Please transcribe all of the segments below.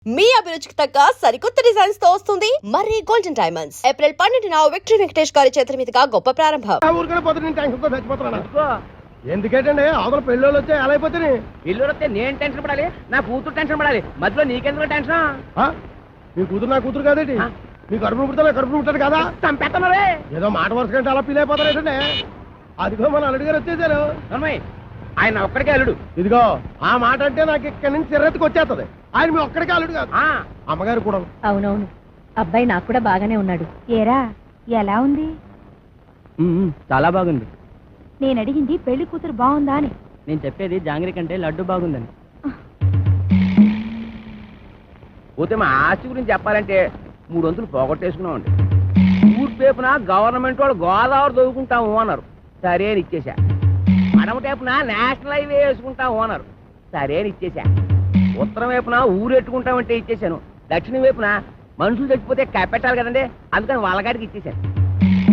మీ అభిరుచికి తగ్గ సరికొత్త డిజైన్స్ తో వస్తుంది మర్రి గోల్డెన్ డైమండ్స్. ఏప్రిల్ 12న విక్టరీ వెంకటేష్ గారి చేతుల మీదుగా గొప్ప ప్రారంభం. ఎందుకంటే అవతల పెళ్ళోళ్ళు వచ్చే ఎలా అయిపోతున్నాయి? పెళ్ళోళ్ళు వస్తే నేను టెన్షన్ పడాలి, నా కూతురు టెన్షన్ పడాలి, మధ్యలో నీకెందుకు టెన్షన్? మీ కూతురు నా కూతురు కాదేంటి? మీ కడుపును పుడతా కడుపును పుట్టాడు కదా, చంపేస్తున్నారే. ఏదో మాట వరుస కంటే అలా ఫీల్ అయిపోతారు ఏంటంటే. అదిగో మన అల్లుడు గారు వచ్చేసారు. ఆయన ఒక్కడికే అల్లుడు. ఇదిగో ఆ మాట అంటే నాకు ఇక్కడి నుంచి చిరెత్తుకు వచ్చేస్తుంది. ఆయన మీ ఒక్కడికే అల్లుడు కాదు, అమ్మగారు కూడా. అవునవును, అబ్బాయి నాకు కూడా బాగానే ఉన్నాడు. ఏరా ఎలా ఉంది? చాలా బాగుంది. నేను అడిగింది పెళ్లి కూతురు బాగుందా అని. నేను చెప్పేది జాంగ్రీ కంటే లడ్డు బాగుందని. పోతే మా ఆస్తి గురించి చెప్పాలంటే 3 వంతులు పోగొట్టేసుకున్నామండి. ఊరు పేపున గవర్నమెంట్ వాళ్ళు గోదావరి దొరుకుంటాము అన్నారు, సరే అని ఇచ్చేసా. మడమ టేపున నేషనల్ హైవే వేసుకుంటాము అన్నారు, సరే అని ఇచ్చేసా. ఉత్తరం వైపున ఊరు ఎట్టుకుంటామంటే ఇచ్చేసాను. దక్షిణం వైపున మనుషులు చచ్చిపోతే కప్పెట్టాలి కదండి, అందుకని వాళ్ళగాడికి ఇచ్చేసాను.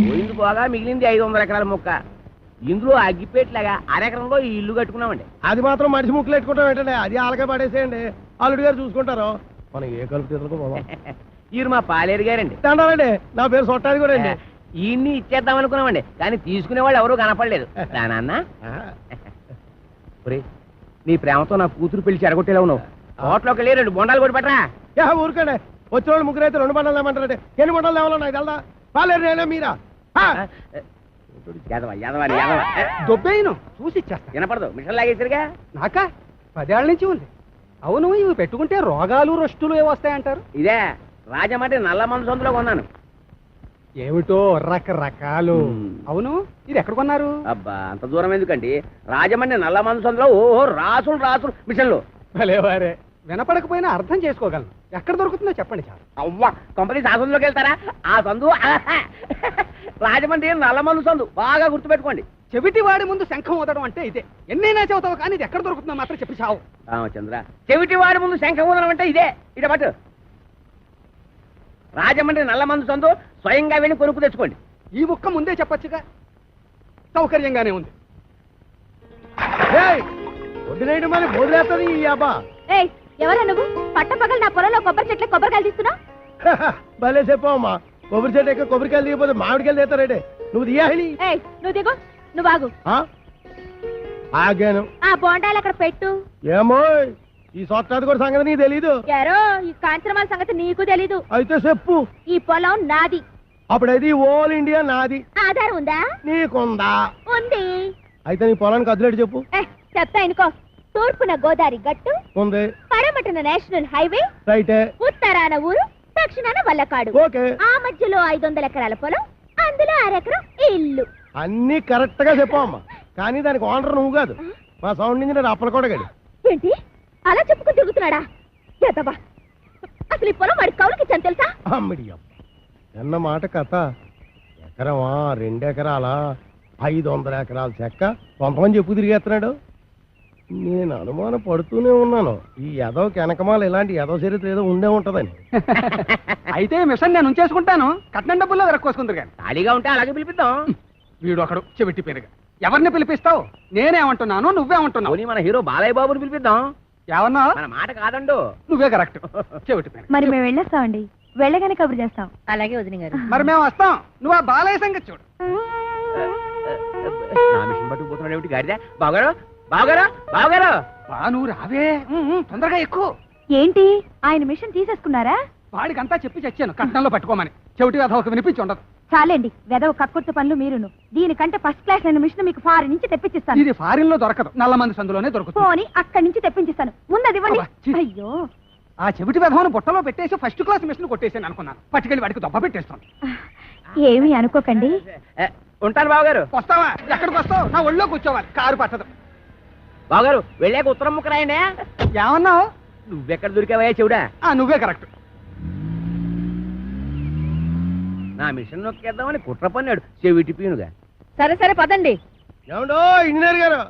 పోయింది పోగా మిగిలింది 500 ఎకరాల మొక్క. ఇందులో అగ్గిపేట్లాగా అరెకరంలో ఈ ఇల్లు కట్టుకున్నామండి. అది మాత్రం మనిషి ముక్కులు పెట్టుకుంటాం ఏంటండి, అది ఆలకే పడేసేయండి, అల్లుడు గారు చూసుకుంటారు. మనం ఏ కలుపు తీసుకో. ఈరు మా పాలేరు గారండి. తండాలండి, నా పేరు సొట్టాది కూడా అండి. ఈయన్ని ఇచ్చేద్దాం అనుకున్నామండి, కానీ తీసుకునే వాళ్ళు ఎవరూ కనపడలేదు. నాన్న నీ ప్రేమతో నా కూతురు పెళ్లి చెడగొట్టేలా ఉన్నావు. హోటల్లోకి వెళ్ళి 2 బొండాలు కొట్టి పెట్టరా. ఊరుకోండి, వచ్చిన వాళ్ళు ముగ్గురు అయితే 2 బండాలు ఏమంటారంటే ఎన్ని బండాలు లేవాలో నాకు తెలదా? పాలేరు నేనే మీరా? దొబ్బేయను చూసి ఇచ్చేస్తా. వినపడదు, మిషన్ లాగేసరిగా. నాకా 10 ఏళ్ల నుంచి ఉంది. అవును, ఇవి పెట్టుకుంటే రోగాలు రొస్టులు ఏ వస్తాయంటారు? ఇదే రాజమండ్రి నల్ల మందు సందులో కొన్నాను. ఏమిటో రకరకాలు. అవును, ఇది ఎక్కడ కొన్నారు? అబ్బా అంత దూరం ఎందుకండి, రాజమండ్రి నల్ల మందు సందులో ఓహో రాసులు రాసులు మిషన్లు. భలేవారే, వినపడకపోయినా అర్థం చేసుకోగలను. ఎక్కడ దొరుకుతుందో చెప్పండి చాలు. అవ్వా కంపెనీ సందులోకి వెళ్తారా? ఆ సందు రాజమండ్రి నల్ల మందు సందు, బాగా గుర్తుపెట్టుకోండి. చెవిటి వాడి ముందు శంఖం ఊదడం అంటే ఇదే. ఎన్నైనా చెబుతావు కానీ ఇది ఎక్కడ దొరుకుతుందో మాత్రం చెప్పి చావు. రామచంద్ర, చెవిటి వాడి ముందు శంఖం ఊదడం అంటే ఇదే. ఇట పట్టు, రాజమండ్రి నల్ల మందు సందు, స్వయంగా వెళ్ళి కొనుక్కు తెచ్చుకోండి. ఈ ముక్క ముందే చెప్పొచ్చుగా, సౌకర్యంగానే ఉంది. వదిలేయడం మరి వదిలేస్తుంది ఈ అబ్బా. ఎవరా నువ్వు? పట్టపగలు నా పొలంలో కొబ్బరి చెట్ల కొబ్బరికాయలు తీస్తున్నా? భలే చెప్పమ్మా, కొబ్బరి చెట్టు ఎక్క కొబ్బరికాయలు దిగిపోతే మామిడికాయలు తీస్తారంటే నువ్వు దియాలి. నువ్వు దిగు, నువ్వు ఆగు. ఆగాను. ఆ బోండాలు అక్కడ పెట్టు. ఏమో ఈ సొట్టాది కూడా సంగతి నీకు తెలీదు. యారో ఈ కాంచనమాల సంగతి నీకు తెలీదు. అయితే చెప్పు. ఈ పొలం నాది. అప్పుడైతే ఓల్ ఇండియా నాది. ఆధారం ఉందా? నీకుందా? ఉంది. అయితే నీ పొలానికి అదిలేడు చెప్పు. చెప్తా అనుకో. తూర్పున గోదావరి గట్టు ఉంది, పడమటన నేషనల్ హైవే రైటే, ఉత్తరాన ఊరు, దక్షిణాన వల్లకాడు. ఓకే. ఆ మధ్యలో 500 ఎకరాల పొలం, అందులో 1 ఎకరం ఇల్లు. అన్ని కరెక్ట్ గా చెప్పమ్మా, కానీ దానికి ఓనర్ నువ్వు కాదు, మా సౌండ్ ఇంజనీర్ అప్పల కూడా గడి. ఏంటి అలా చెప్పుకుని తిరుగుతున్నాడా? ఎదవా, అసలు ఈ పొలం వాడి కౌలుకి ఇచ్చాను తెలుసా? అమ్మడియం ఎన్న మాట కథ. ఎకరమా 2 ఎకరాలా 500 ఎకరాల చెక్క కొంతమంది చెప్పు తిరిగేస్తున్నాడు. నేను అనుమానం పడుతూనే ఉన్నాను, ఈ ఎదవ వెనకమాల ఇలాంటి ఎదవ చరిత్ర ఏదో ఉండే ఉంటదని. అయితే మిషన్ నేను ఉంచేసుకుంటాను, కట్నం డబ్బుల్లో వెరక్కోసుకుందరు కానీ. ఖాళీగా ఉంటే అలాగే పిలిపిద్దాం. వీడు ఒకడు చెవిటి పేరుగా. ఎవరిని పిలిపిస్తావు? నేనేమంటున్నాను, నువ్వేమంటున్నావు? మన హీరో బాలయ్య బాబుని పిలిపిద్దాం. ఏమన్నా? మన మాట కాదండు. నువ్వే కరెక్ట్, చెవిటి పేరు. మరి మేము వెళ్ళేస్తామండి, వెళ్ళగానే కబురు చేస్తాం. అలాగే వదిన గారు. మరి మేము వస్తాం, నువ్వు ఆ బాలయ్య సంగతి చూడు. నా మిషన్ పట్టుకుపోతున్నాడు ఏమిటి గాడిదా? బావగారు బావగారు బావగారు, నువ్వు రావే, తొందరగా ఎక్కువ. ఏంటి ఆయన మిషన్ తీసేసుకున్నారా? వాడికంతా చెప్పి చచ్చాను కట్నంలో పట్టుకోమని. చెవిటి అదొక వినిపించి ఉండదు. చాలండి, వెదవ కక్కుర్తి పనులు మీరును. దీనికంటే ఫస్ట్ క్లాస్ అయిన మిషన్ మీకు ఫారిన్ నుంచి తెప్పించిస్తాను. ఇది ఫారిన్ లో దొరకదు, నల్ల మంది సందులోనే దొరుకుతుంది. పోనీ అక్కడి నుంచి తెప్పించిస్తాను, ముందది ఇవ్వండి. అయ్యో, ఆ చెవిటి వెధవను బుట్టలో పెట్టేసి ఫస్ట్ క్లాస్ మిషన్ కొట్టేసాను అనుకున్నాను. పట్టుకెళ్ళి వాడికి దొబ్బ పెట్టేస్తాను. ఏమీ అనుకోకండి. ఉంటాను బావగారు. వస్తావా? ఎక్కడికి వస్తావు? నా ఒళ్ళో కూర్చోవాలి, కారు పట్టదు. బావగారు వెళ్ళాక ఉత్తరం ముక్క రాయండి. ఏమన్నావు? నువ్వెక్కడ దొరికావయ్యా చెవుడా? నువ్వే కరెక్ట్. నా మిషన్ నొక్కేద్దామని కుట్ర పన్నాడు చెవిటి పీనుగా. సరే సరే పదండి. ఏమండో ఇంజనీర్ గారు,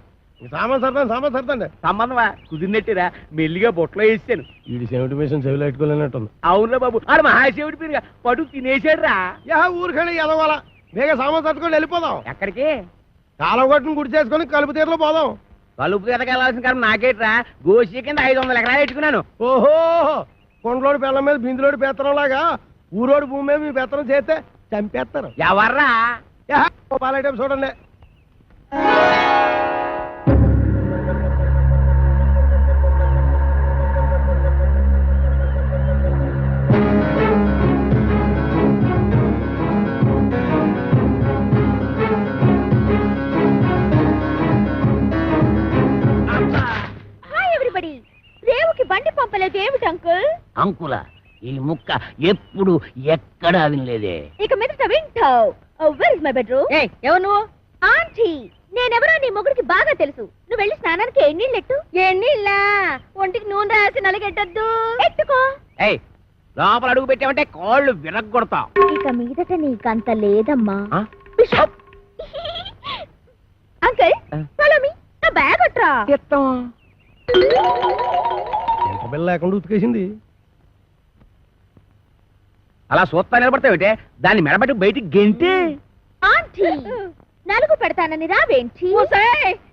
సామాన్ సర్దండి. సంబంధమా కుదిరినట్టురా, మెల్లిగా బొట్లో వేసాను. ఈ చెవిటి మిషన్ చెవిలో పెట్టుకోలేనట్టుంది. అవునురా బాబు, ఆడు మహాశివుడి పీనుగా పడు తినేసాడు రా. ఊరికెళ్ళి ఎదవాల వేగ సామాన్ సర్దుకొని వెళ్ళిపోదాం. ఎక్కడికి? కాలం కొట్టుని గుడి చేసుకొని కలుపు తీరులో పోదాం. కలుపు ఎదకెళ్లాల్సిన కారణం నాకేట్రా, గోషి కింద 500 ఎకరాలు పెట్టుకున్నాను. ఓహో, కొండలోడి పిల్లల మీద బిందులోడి పెత్తనం లాగా ఊరోడి భూమి మీద మీ పెత్తనం చేస్తే చంపేస్తారు. ఎవర్రా? పాలైతే చూడండి. Hi everybody. రేవుకి బండి పంపలేదు ఏమిటి అంకుల్? అంకుల ఈ ముక్క ఎప్పుడు ఎక్కడా వినలేదే. ఇక మీదట వింటావు. Where is my bedroom? ఎవరు నువ్వు? ఆంటీ. నేనెవరో నీ మొగుడికి బాగా తెలుసు. నువ్వు వెళ్ళి స్నానానికి ఎన్నీళ్ళెట్టు. ఎన్నీళ్ళ? ఒంటికి నూనె రాసి నలగెట్టద్దు. ఎట్టుకో. ఏయ్, లోపల అడుగు పెట్టామంటే కాళ్ళు విరగొడతాం. ఇక మీదట నీకంత లేదమ్మా. ఆ? బిషప్. Uncle follow me. నా బ్యాగ్ అట్రా. ఎంత బిల్ల లేకుండా ఉతికేసింది. అలా సూత్తా నిలబడతావుటే, దాన్ని మెడబెట్టి బయటికి గెంటి. ఆంటీ నలుగు పెడతానని రావేంటి?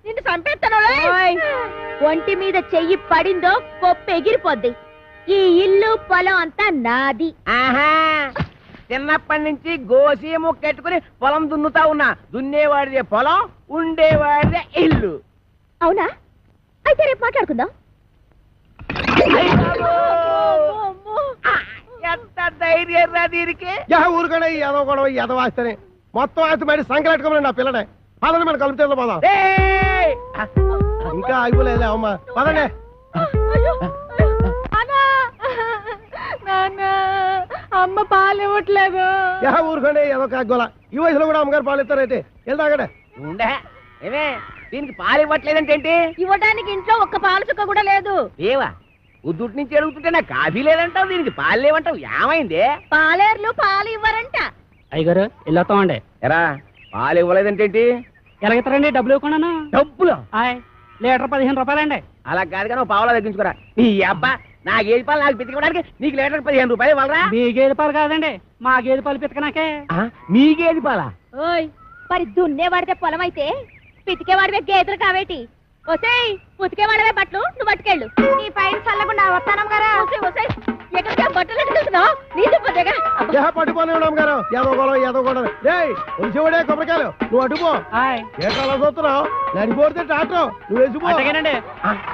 నిన్ను చంపేస్తాను. ఒంటి మీద చెయ్యి పడిందో కొప్పు ఎగిరిపోద్ది. ఈ ఇల్లు పొలం అంతా నాది. ఆహా, చిన్నప్పటి నుంచి గోసి ముక్కెట్టుకుని పొలం దున్నుతా ఉన్నా. దున్నేవాడిదే పొలం, ఉండేవాడిదే ఇల్లు. అవునా? అయితే రేపు మాట్లాడుకుందాం. ఎంత ధైర్యం రా దీనికి. ఊరుకనే ఎదవ గొడవ ఎదవాస్తేనే మొత్తం ఆస్తి బయట సంకలెట్టుకోమని నా పిల్లనే పదండి. మనం కలుపుతే పోదాం. ఏయ్! ఇంకా ఆగిపోలేదు అమ్మా, పదండి. అమ్మ పాలు ఇవ్వట్లేదు. ఊరుకోండి ఏదో కాగోల. ఈ వయసులో కూడా అమ్మగారు పాలు ఇస్తారైతే వెళ్తాగడే. ఉండే ఏమే, దీనికి పాలు ఇవ్వట్లేదంటే ఏంటి? ఇవ్వడానికి ఇంట్లో ఒక్క పాలు చుక్క కూడా లేదు. ఏవా ఉద్దుటి నుంచి అడుగుతుంటే నాకు కాఫీ లేదంటావు, దీనికి పాలు లేవంటావు. ఏమైంది? పాలేర్లు పాలు ఇవ్వరంట. అయ్యగారు వెళ్ళొస్తామండి. ఎరా పాలు ఇవ్వలేదంటే ఏంటి? ఎలాగెత్తారండి? డబ్బులు ఇవ్వకుండా. డబ్బులు లీటర్ 15 రూపాయలండి. అలా కాదు కానీ పావులా తగ్గించుకోరా. నీ అబ్బా, నా గేదె పాలు నాకు పితికడానికి నీకు లీటర్ 15 రూపాయలు ఇవ్వాలరా? మీ గేదె పాలు కాదండి, మా గేదె పాలు పితకనాకే. మీ గేదె పాలా? ఓయ్, మరి దున్నేవాడితే పొలం అయితే పితికేవాడివే గేదెలు కావేటి? ఒసేయ్, ఉతికేవాడవే బట్టలు నువ్వు పట్టుకెళ్ళు. నీ పైన చల్లకుండా వస్తానం కదా. ఎక్కడికి బట్టలు ఎట్టుకెళ్తున్నావు? నీతో పోతేగా. పట్టుకొని అమ్మగారు ఎదో గొడవ ఎదో గొడవ. ఒలిసేవాడే కొబ్బరికాయలు, నువ్వు అటుపో. ఏటాలా చూస్తున్నావు? నడిపోతే టాటో నువ్వు వేసిపో.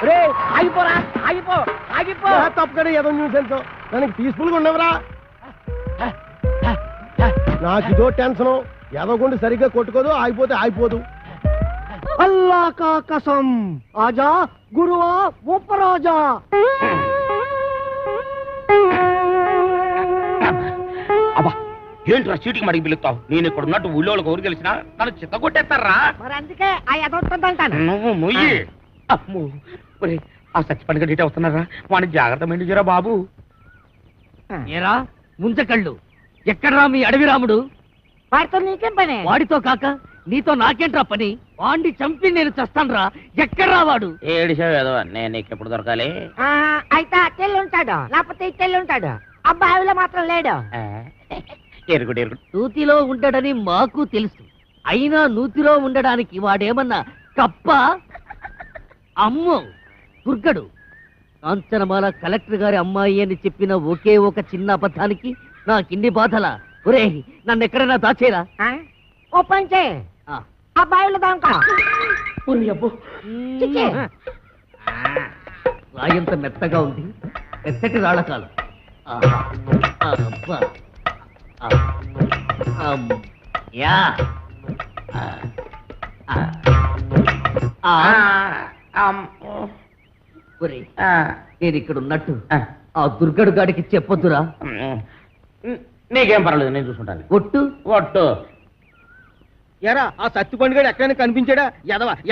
రే ఆగిపోరా, ఆగిపో, ఆగిపో. తప్పకనే ఏదో న్యూసెన్స్. దానికి పీస్ఫుల్ గా ఉండవరా? నాకు ఇదో టెన్షన్. ఎదగొండి సరిగ్గా కొట్టుకోదు, ఆగిపోతే ఆగిపోదు. అల్లా కా కసం ఆజా గురువా ఉపరాజా. అబ్బా, ఏంట్రా చీటికి మడికి పిలుస్తావు? నేను ఇక్కడ ఉన్నట్టు ఊళ్ళో ఊరు గెలిచిన నన్ను చిత్త కొట్టేస్తారా? మరి అందుకే ఆ ఎదవుతుందంటాను. నువ్వు మొయ్యి. అమ్మో, ఒరేయ్, ఆ సచ్చిపండుగ డీట వస్తున్నారా? వాడిని జాగ్రత్త మెండిజరా బాబు. ఏరా ముంచకళ్ళు, ఎక్కడ్రా మీ అడవి రాముడు? వాడితో నీకేం పని? వాడితో కాక నీతో నాకేంట్రా పని? వాడిని చంపి నేను చస్తాన్రా. ఎక్కడ్రా వాడు? ఏడిసావు ఏదో, నేను నీకు ఎప్పుడు దొరకాలి? అయితే అట్టెళ్ళి ఉంటాడు, లేకపోతే ఇట్టెళ్ళి ఉంటాడు. అబ్బాయిలో మాత్రం లేడు. ఎరుగుడు ఎరుగుడు. నూతిలో ఉండడని మాకు తెలుసు. అయినా నూతిలో ఉండడానికి వాడేమన్నా కప్ప? అమ్మో దుర్గడు. కాంచనమాల కలెక్టర్ గారి అమ్మాయి అని చెప్పిన ఒకే ఒక చిన్న అబద్ధానికి నాకిన్ని బాధలా? ఒరే, నన్ను ఎక్కడైనా దాచేరా. ఓ పంచే అబ్బాయిలో దాంకా. రాయంత మెత్తగా ఉంది, మెత్తటి రాళ్ళకాలు. నేను ఇక్కడ ఉన్నట్టు ఆ దుర్గడు గాడికి చెప్పొద్దురా. నీకేం పర్వాలేదు, నేను చూసుకుంటాను. ఒట్టు ఒట్టు. ఎరా ఆ సత్తి పండుగ ఎక్కడైనా కనిపించాడా?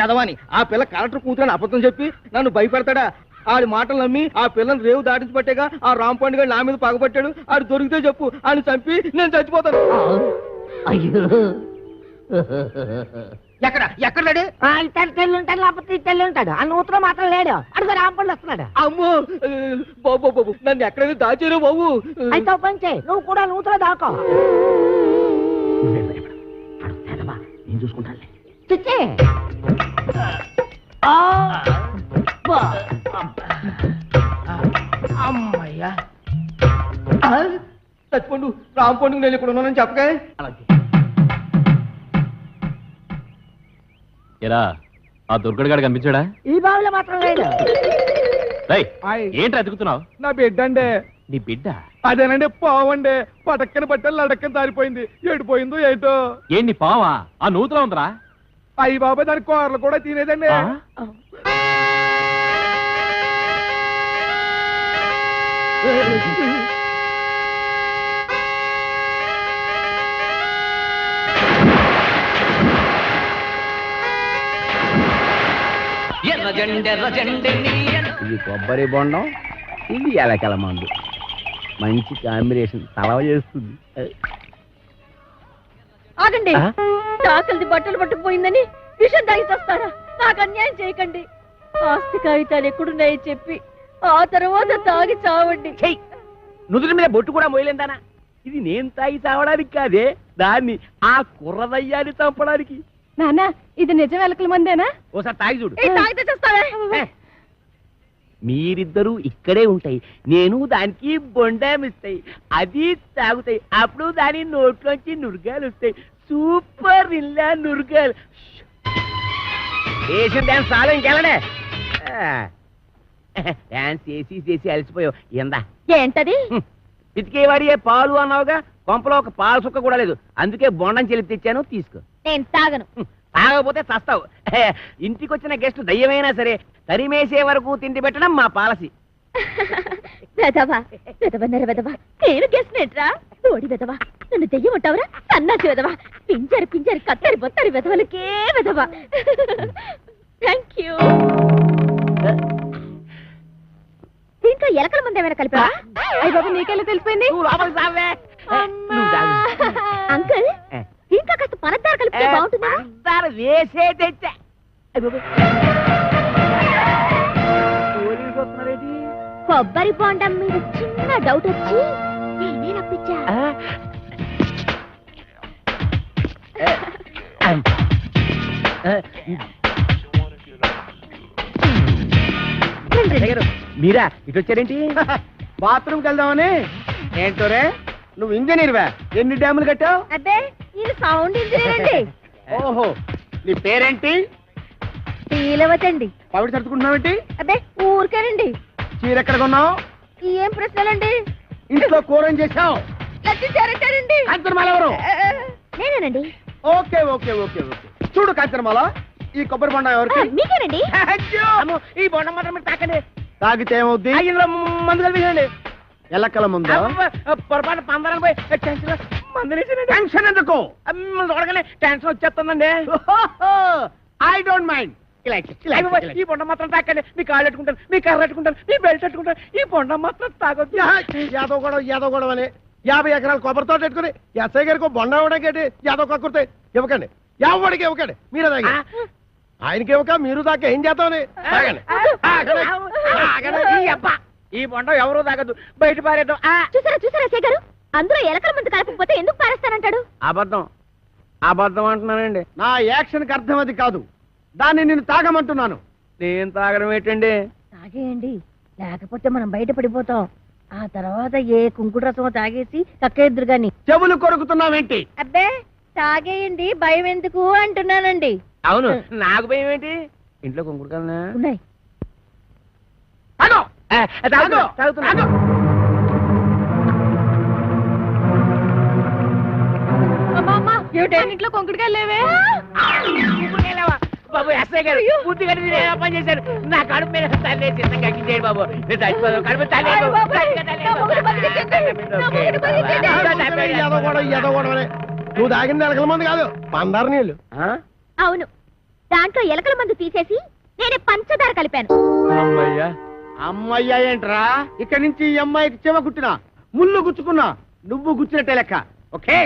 ఎదవాని ఆ పిల్ల కలెక్టర్ కూతురని అబద్ధం చెప్పి నన్ను భయపెడతాడా? ఆడి మాటలు నమ్మి ఆ పిల్లని రేవు దాటించి పట్టేగా ఆ రామ్ పండుగ నా మీద పగబట్టాడు. ఆడు దొరికితే చెప్పు, ఆయన చంపి నేను చచ్చిపోతాను. అయ్యో, ఎక్కడ ఎక్కడ లేడు? ఇట్టెళ్ళి ఉంటాడు, లేకపోతే ఇట్టెళ్ళి ఉంటాడు. ఆ నూతులో మాత్రం లేడు. అడుగు రాంపండు వస్తున్నాడు. అమ్మో బాబు బాబు, నన్ను ఎక్కడైనా దాచారు బాబు. అయితే పంచే, నువ్వు కూడా నూతులో దాకో. నేను చూసుకుంటాను. చిచ్చే అమ్మయ్యా, చచ్చిపోండు రాంపండుకు నేను ఇక్కడ ఉన్నానని చెప్పగా. ఎరా ఆ దుర్గడు గాడు కనిపించాడా? ఈ బావిలో మాత్రం లేదు. ఏంటి అతుకుతున్నావు? నా బిడ్డ అండి. నీ బిడ్డ? అదేనండి పావండి. పటక్కని పట్టాలి లడక్కని దారిపోయింది. ఎడిపోయిందో ఏటో. ఏంటి పావా? ఆ నూతులో ఉందిరా. అయ్యి బాబాయ్ దాని కూరలు కూడా తినేదండి. ఇది కొబ్బరి బొండం, ఇది ఎలకల మందు. మంచి కాంబినేషన్, తలవ చేస్తుంది. ఆగండి. తాకలిది బట్టలు పట్టుకుపోయిందని విషం తాగి చేస్తారా? నాకు అన్యాయం చేయకండి. ఆస్తి కాగితాలు ఎక్కడున్నాయి చెప్పి ఆ తర్వాత తాగి చావండి. నుదుటి మీద బొట్టు కూడా మోయలేందానా? ఇది నేను తాగి చావడానికి కాదే, దాన్ని ఆ కుర్రదయ్యాన్ని చంపడానికి. నాన్న, ఇది నిజం ఎలకల మందేనా? ఓసారి తాగి చూడు. తాగితే చేస్తావే. మీరిద్దరూ ఇక్కడే ఉంటాయి, నేను దానికి బొండామిస్తాయి, అది తాగుతాయి. అప్పుడు దాని నోట్లోంచి నురగాలు వస్తాయి. సూపర్ ఇల్లా నురగాలు. వేసిన డాన్స్ చాలు, ఇంకెళ్ళనే. డాన్స్ చేసి అలసిపోయావు. ఎందా ఏంటది? పితికేవాడి పాలు అన్నావుగా, కొంపలో ఒక పాలు సుక్క కూడా లేదు. అందుకే బొండం చెల్లి తెచ్చాను, తీసుకో. నేను తాగను. తాగకపోతే చస్తావు. ఇంటికి వచ్చిన గెస్ట్ దయ్యమైనా సరే తరిమేసే వరకు తిండి పెట్టడం మా పాలసీ. వెదవా వెదవన్నర వెదవా, నేను గెస్ట్రా? ఓడి వెదవా, నన్ను దెయ్యం ఉంటావురా? సన్నాసి వెదవా, పింజరి కత్తరి బొత్తరి వెదవలకే వెదవా. Thank you. దీంట్లో ఎలకల మంది ఏమైనా కలిపా? అయ్య బాబు, నీకెళ్ళి తెలిసిపోయింది. అంకుల్, దీంట్లో కాస్త పనద్దారు కలిపితే బాగుంటుందా? వేసే తెచ్చా. కొబ్బరి బొండం మీద చిన్న డౌట్ వచ్చి నేనే రప్పించా. మీరా ఇటు వచ్చారేంటి? బాత్రూమ్కి వెళ్దామని. ఏంటోరే, నువ్వు ఇంజనీర్వా? ఎన్ని డ్యాములు కట్టావు? అదే, ఇది సౌండ్ ఇంజనీర్ అండి. ఓహో, నీ పేరేంటి? శ్రీలవతండి. పవిడి సర్దుకుంటున్నావేంటి? అదే, ఊరికేనండి. చీర ఎక్కడ కొన్నావు? ఏం ప్రశ్నలండి? ఇంట్లో కూర ఏం చేసావు? లచ్చించారంటారండి. కాంచనమాల ఎవరు? నేనేనండి. Okay okay okay okay. చూడు కాంచనమాల, ఈ కొబ్బరి బొండం ఎవరికి? మీకేనండి. అమ్మో, ఈ బొండం మాత్రం మీరు తాకండి. తాగితే ఏమవుద్ది? ఇందులో మందు కలిపేయండి. ఎల్లక్కల ముందు పొరపాటు పందరం పోయి టెన్షన్ ఎందుకు? చూడగానే టెన్షన్ వచ్చేస్తుందండి. I don't mind. ఈ బొండం మాత్రం తాకండి. మీ కాళ్ళు పెట్టుకుంటాను, మీ కర్ర పెట్టుకుంటాను, మీ బెల్ట్ పెట్టుకుంటాను. ఈ బొండం మాత్రం తాగొద్దు. యాదవ్ గొడవ అని 50 ఎకరాలు కొబ్బరితో పెట్టుకుని ఎస్ఐ గారికి బొండ ఇవ్వడానికి యాదవ్ కక్కుర్తే ఇవ్వకండి. ఎవరికి ఇవ్వకండి, మీరే తాగి. ఆయనకి ఇవ్వక మీరు దాకా ఏం చేద్దామని. ఈ బొండం ఎవరు తాగద్దు, బయట పారేద్దాం. చూసారా సే గారు, అందులో ఎలకల మంది కలపకపోతే ఎందుకు పారేస్తానంటాడు? అబద్ధం అబద్ధం అంటున్నానండి. నా యాక్షన్కి అర్థం అది కాదు, దాన్ని నేను తాగమంటున్నాను. నేను తాగడం ఏంటండి? తాగేయండి, లేకపోతే మనం బయట పడిపోతాం. ఆ తర్వాత ఏ కుంకుడు రసమో తాగేసి కక్కేద్దరు గాని. చెవులు కొరుకుతున్నావేంటి? అబ్బే, తాగేయండి, భయం ఎందుకు అంటున్నానండి. అవును, నాకు భయం ఏంటి? ఇంట్లో కుంకుడు కదా ఉన్నాయి. ఇంట్లో కొంకుడుకాయలు లేవే. బాబు ఎస్ఐ గారు బుద్ధి కట్టి పని చేశారు. నా కడుపు మీద తల్లి చిన్న కక్కించేయండి బాబు. నేను చచ్చిపోదాం. కడుపు తల్లి నువ్వు తాగిన ఎలకల మంది కాదు, పందారు నీళ్ళు. అవును, దాంట్లో ఎలకల మందు తీసేసి నేనే పంచదార కలిపాను. అమ్మయ్యా అమ్మయ్యా ఏంట్రా? ఇక్కడి నుంచి ఈ అమ్మాయికి చెవ కుట్టినా, ముళ్ళు గుచ్చుకున్నా, నువ్వు గుచ్చినట్టే లెక్క. ఓకే,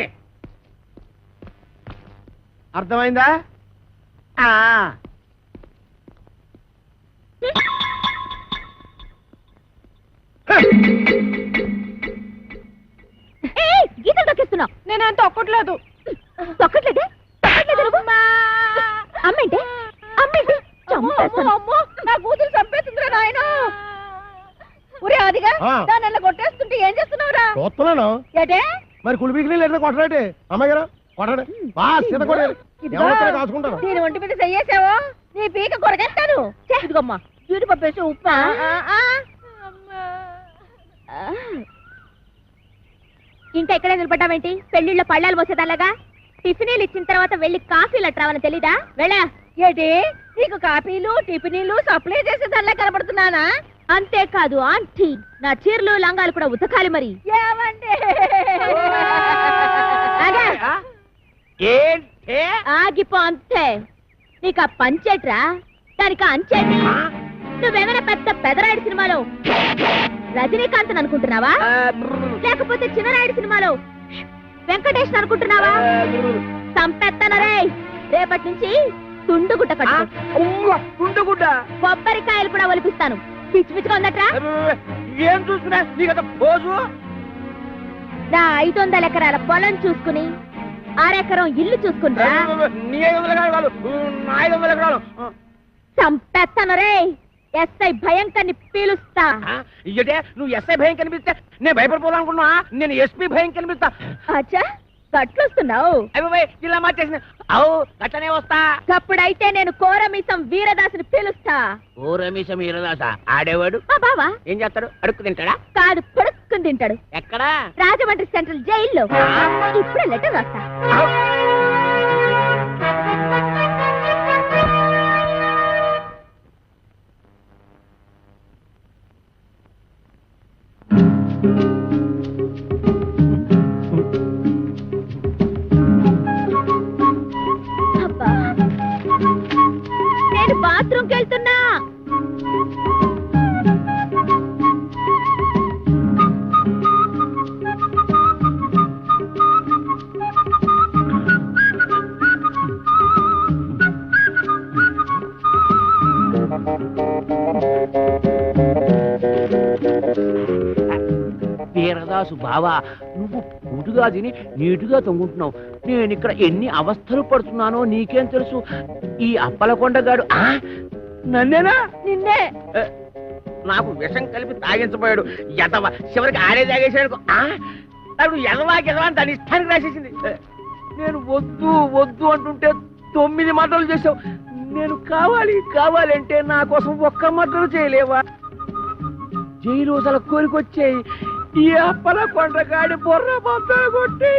అర్థమైందా? గీతలు తొక్కిస్తున్నావు. నేను అంత తొక్కట్లేదు. తొక్కట్లేదే? అమ్మేంటే అమ్మేంటి? నా కూతురు చంపేస్తుందిరా నాయన. ఒరే అదిగా దాని కొట్టేస్తుంటే చూస్తుంటే ఏం చేస్తున్నావురా? చూస్తున్నాను. ఏటే మరి కులిపీకి లేదా కొట్టరాటే అమ్మాయి గారు కొట్టండి బాగా సీత కొట్టారు కాసుకుంటాను. నేను ఒంటి మీద చెయ్యేసావో నీ పీక కొరకేస్తాను. ఇదిగమ్మా జీడిపప్పు వేసి ఉప్మా. ఇంకా ఎక్కడే నిలబడ్డావేంటి? పెళ్లిళ్ళ పళ్ళాలు పోసేదాలాగా టిఫినీలు ఇచ్చిన తర్వాత వెళ్ళి కాఫీలు అట్రావని తెలీదా? వెళ్ళా. ఏంటి నీకు కాఫీలు టిఫినీలు సప్లై చేసేదానిలా కనబడుతున్నానా? అంతేకాదు ఆంటీ, నా చీరలు లంగాలు కూడా ఉతకాలి. మరి ఏంటే ఆగిపో అంతే. నీకు ఆ పంచేట్రా, దానికి అంచేటి. నువ్వేమైనా పెద్ద పెదరాయుడు సినిమాలో రజనీకాంత్ అనుకుంటున్నావా? లేకపోతే చిన్నరాయుడు సినిమాలో వెంకటేష్ అనుకుంటున్నావా? సంపెత్తనరే. రేపటి నుంచి తుండుగుడ్డ కట్టు. తుండుగుడ్డ కొబ్బరికాయలు కూడా ఒలిపిస్తాను. పిచ్చి పిచ్చిగా ఉందట్రా. ఏం చూస్తున్నా నీకంత పోజు? నా 500 ఎకరాల పొలం చూసుకుని 6 ఎకరం ఇల్లు చూసుకుంటా. నీ 500 ఎకరాలు, నా 500 ఎకరాలు. సంపెత్తనరే. ఎస్ఐ భయంకర్ని పీలుస్తా. ఇయ్యటే నువ్వు ఎస్ఐ భయం కనిపిస్తే నేను భయపడిపోవాలనుకున్నా. నేను ఎస్పీ భయం కనిపిస్తా. అచ్చా గట్లొస్తున్నావు? అయ్యి ఇలా మార్చేసిన అవు గట్టనే వస్తా. అప్పుడైతే నేను కోరమీసం వీరదాసుని పిలుస్తా. ఓ రమేష్ వీరదాస ఆడేవాడు మా బావా ఏం చేస్తాడు? అడుక్కు తింటాడా? కాదు, పడుక్కుని తింటాడు. ఎక్కడా? రాజమండ్రి సెంట్రల్ జైల్లో. ఇప్పుడే లెటర్ రాస్తా. అబ్బా, నేను బాత్రూమ్కి వెళ్తున్నా. వీరదాసు బావా, నువ్వు పూటుగా తిని నీటుగా తొంగుంటున్నావు. నేను ఇక్కడ ఎన్ని అవస్థలు పడుతున్నానో నీకేం తెలుసు? ఈ అప్పలకొండగాడు నన్నేనా? నిన్నే. నాకు విషం కలిపి తాగించబోయాడు. ఎదవ చివరికి ఆడే తాగేసాడు. నాకు ఎదవా ఎదవా అని దాని ఇష్టానికి రాసేసింది. నేను వద్దు వద్దు అంటుంటే 9 మటలు చేసావు. నేను కావాలి కావాలంటే నా కోసం ఒక్క మటలు చేయలేవా? జైలు అసలు కోరికొచ్చాయి. ఈ అప్పలకొండగాడి బొర్ర పంతో కొట్టి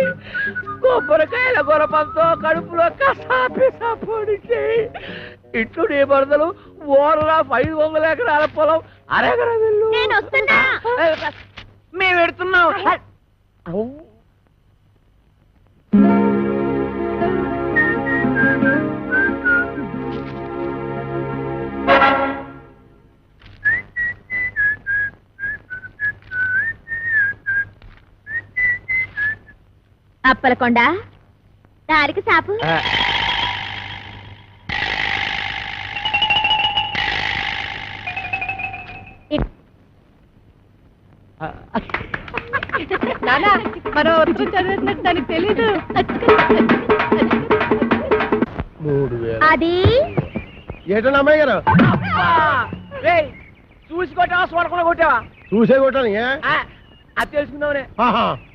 కొబ్బరికాయల గొరపంతో కడుపులో కసాపిసా పొడిచి ఇట్లు నీ బరదలు ఓరలా 500 ఎకరాల పొలం అరెకరం వెళ్ళు. నేను వస్తున్నా. మేము పెడుతున్నాం. అప్పలకొండ దారికి సాపు. మనం ఉత్తరం చదివినట్టు దానికి తెలీదు. 3000. అది ఏటండి అమ్మాయి గారు? చూసి కొట్టావా చూడకుండా కొట్టావా? చూసే కొట్టాను. అది తెలుసుకుందామనే.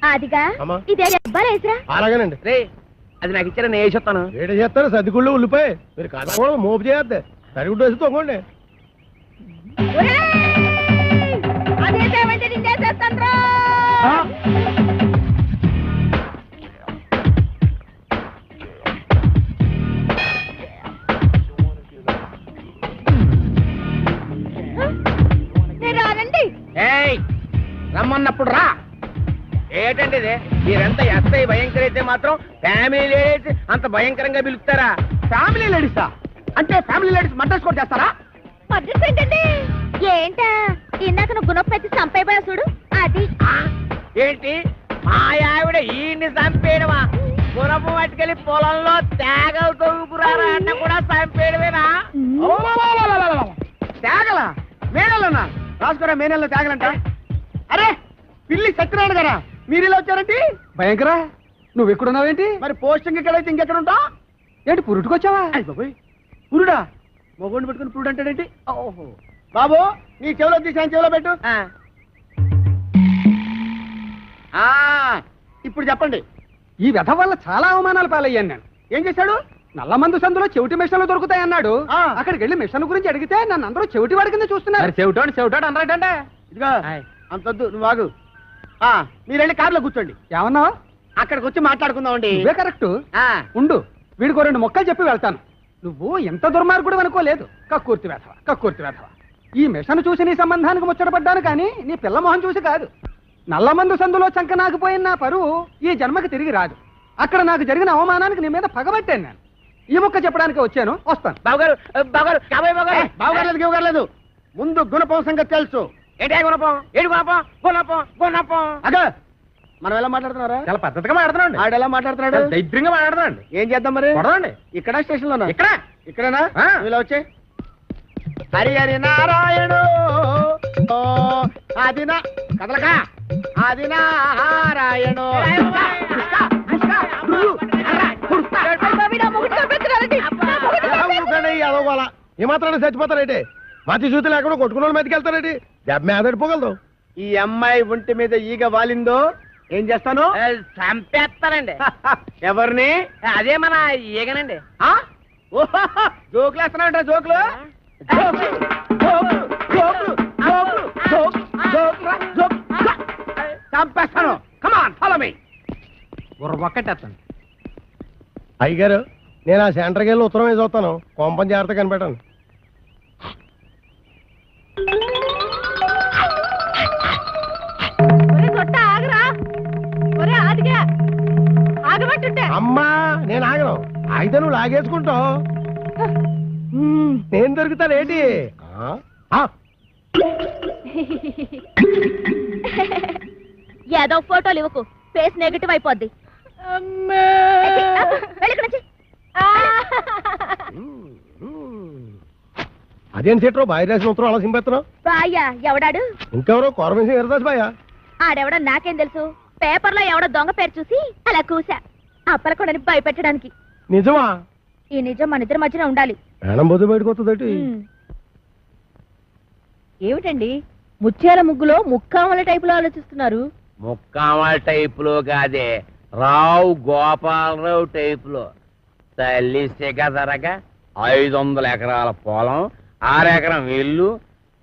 అదిగా అమ్మా. ఇదే అబ్బాయిరా. అలాగేనండి. రే అది నాకు ఇచ్చారా? నేను వేసేస్తాను. ఏట చేస్తారు? సర్దిగుళ్ళు ఉల్లిపాయ మీరు కథ కూడా మోపు చేయద్దు. సరిగుడ్డు వేసి తొంగండి. అదేమంటే నేను చేసేస్తాను. రానండి. రమ్మన్నప్పుడు రా. ఏటండి ఇది? మీరంతా ఎస్ఐ భయంకర అయితే మాత్రం ఫ్యామిలీ లేడీస్ అంత భయంకరంగా పిలుస్తారా? ఫ్యామిలీ లేడీసా? అంటే ఫ్యామిలీ లేడీస్ మడ్రస్ కోట్ చేస్తారా? అడ్రస్ ఏంటండి? ఏంటా ఇందాక నువ్వు గుణపెట్టి చంపైపోయా చూడు అది. ఏంటి మా ఆవిడ ఈయన్ని చంపేయడమా? గుణపు పట్టుకెళ్ళి పొలంలో తేగలు తవ్వుకురారా అన్న కూడా చంపేయడమేనా? తేగల మేనల్లనా? రాసుకోరా మేనల్లో తేగలంట. అరే పిల్లి సత్యనారాయణ గారా, మీరు ఇలా వచ్చారండి? భయంకరా నువ్వు ఎక్కడున్నావేంటి? మరి పోస్టింగ్ ఎక్కడైతే ఇంకెక్కడ ఉంటావు? ఏంటి పురుటుకొచ్చావా? పురుడా? మొగోడిని పెట్టుకుని పురుడు అంటాడేంటి? ఓహో బాబు నీ చెవిలో తీసి ఆయన చెవిలో పెట్టు. ఇప్పుడు చెప్పండి. ఈ వ్యధ వల్ల చాలా అవమానాలు పాలయ్యాను నేను. ఏం చేశాడు? నల్లమందు సందులో చెవిటి మిషన్లు దొరుకుతాయన్నాడు. అక్కడికి వెళ్ళి మిషన్ గురించి అడిగితే నన్ను అందరూ చెవిటి వాడి కింద చూస్తున్నారు. చెవిటోడు అన్నాడంటే ఇదిగో అంతొద్దు, నువ్వు ఆగు. మీరు వెళ్ళి కార్లో కూర్చోండి. ఏమన్నా? అక్కడికి వచ్చి మాట్లాడుకుందామండి. ఇవే కరెక్ట్. ఉండు, వీడికో 2 మొక్కలు చెప్పి వెళ్తాను. నువ్వు ఎంత దుర్మార్గుడు అనుకోలేదు. కక్కుర్తి వేధవ. ఈ మిషన్ చూసి నీ సంబంధానికి ముచ్చటపడ్డాను కానీ నీ పిల్ల మొహం చూసి కాదు. నల్లమందు సందులో చంక నాకుపోయిన నా పరువు ఈ జన్మకి తిరిగి రాదు. అక్కడ నాకు జరిగిన అవమానానికి నీ మీద పగబట్టాను నేను. ఈ మొక్క చెప్పడానికి వచ్చాను, వస్తాను. బావగారు ముందు గుణపం సంగతి తెలుసు. అగా మనం ఎలా మాట్లాడుతున్నారా? చాలా పద్ధతిగా మాట్లాడుతున్నాడు. ఆడు ఎలా మాట్లాడుతున్నాడు? దైద్యంగా మాట్లాడుతున్నాడు. ఏం చేద్దాం మరి? కొడదండి. ఇక్కడ స్టేషన్ లోనా? ఇక్కడేనా? ఆ. ఇలా వచ్చే హరి హరి నారాయణ ఆదిన కదలక ఆది నారాయణ. ఏమాత్రాన్ని చచ్చిపోతారేంటి? మతి చూతి లేకుండా కొట్టుకున్న వాళ్ళ మీదకి వెళ్తారేంటి? దెబ్బ మీద పడిపోగలదు. ఈ అమ్మాయి ఒంటి మీద ఈగ వాలిందో ఏం చేస్తాను? చంపేస్తానండి. ఎవరిని? అదే మన ఈగనండి. జోకులు వేస్తున్నాడు. జోకులు చంపేస్తాను. Come on follow me. ఒక్కటేస్తాను. అయ్యగారు, నేను ఆ సెంటర్కి వెళ్ళి ఉత్తరం వేసి వస్తాను. కొంపం జాగ్రత్త కనిపెట్టాను. అమ్మా, నేను ఆగను. అయితే నువ్వు లాగేసుకుంటావు. నేను దొరుకుతానేంటి? ఏదో ఫోటోలు ఇవ్వకు, ఫేస్ నెగటివ్ అయిపోద్ది. అదేం సెట్రో బాయ్ రాసిన ఉత్తరం అలా సింపెత్తున్నావు? బాయ్యా ఎవడాడు? ఇంకెవరో కోరమేసి ఎరదాస్ బాయా. ఆడెవడో నాకేం తెలుసు. పేపర్లో ఎవడో దొంగ పేరు చూసి అలా కూసా. అప్పలకొండని భయపెట్టడానికి. నిజమా? ఈ నిజం మన ఇద్దరి మధ్యన ఉండాలి. మేడం బొద్దు బయటకు వస్తుందటి. ఏమిటండి ముత్యాల ముగ్గులో ముక్కామల టైపులో ఆలోచిస్తున్నారు? ముక్కామల టైపులో కాదే, రావు గోపాలరావు టైపులో. తల్లి సిగదరగా 500 ఎకరాల పొలం, 6 ఎకరం ఇల్లు.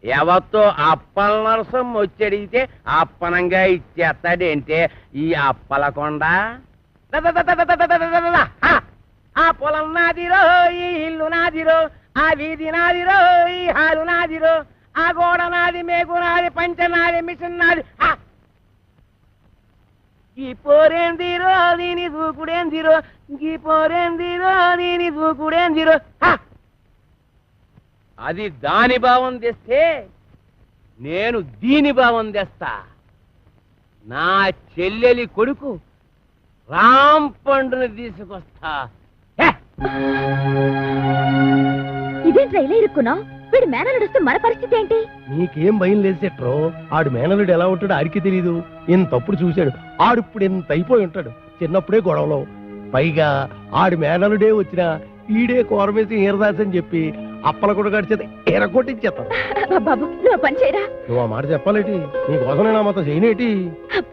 ఎవరితో అప్పల నరసం వచ్చడిగితే అప్పనంగా ఇచ్చేస్తాడంటే ఈ అప్పలకొండ. ఆ పొలం నాదిరో, ఈ ఇల్లు నాదిరో, ఆ వీధి నాదిరో, ఈ హాలు నాదిరో, ఆ గోడ నాది, మేకు నాది, పంచ నాది, మిషన్ నాది. ఈ పోరేందిరో దీని దూకుడేందిరో, ఈ పోరేందిరో దీని దూకుడేందిరో. అది దాని భావం తెస్తే నేను దీని భావం తెస్తా. నా చెల్లెలి కొడుకు రామ్ పండుని తీసుకొస్తా. ఇదేంట్రా ఇలా ఇరుక్కున్నావు? వీడు మేన నడుస్తూ మన పరిస్థితి ఏంటి? నీకేం భయం లేదు సెట్రో. ఆడు మేనలుడు ఎలా ఉంటాడో ఆడికి తెలీదు. ఇంతప్పుడు చూశాడు. ఆడిప్పుడు ఇంత అయిపోయి ఉంటాడు. చిన్నప్పుడే గొడవలో. పైగా ఆడి మేనలుడే వచ్చినా ఈడే కోరమేసి ఈరదాస్ అని చెప్పి అప్పల కూడా గడిచేది ఎరగొట్టించేస్తాను. బాబు నువ్వు పని చేయరా. నువ్వు ఆ మాట చెప్పాలేటి? నీకోసం నేను ఆ మొత్తం చేయనేటి.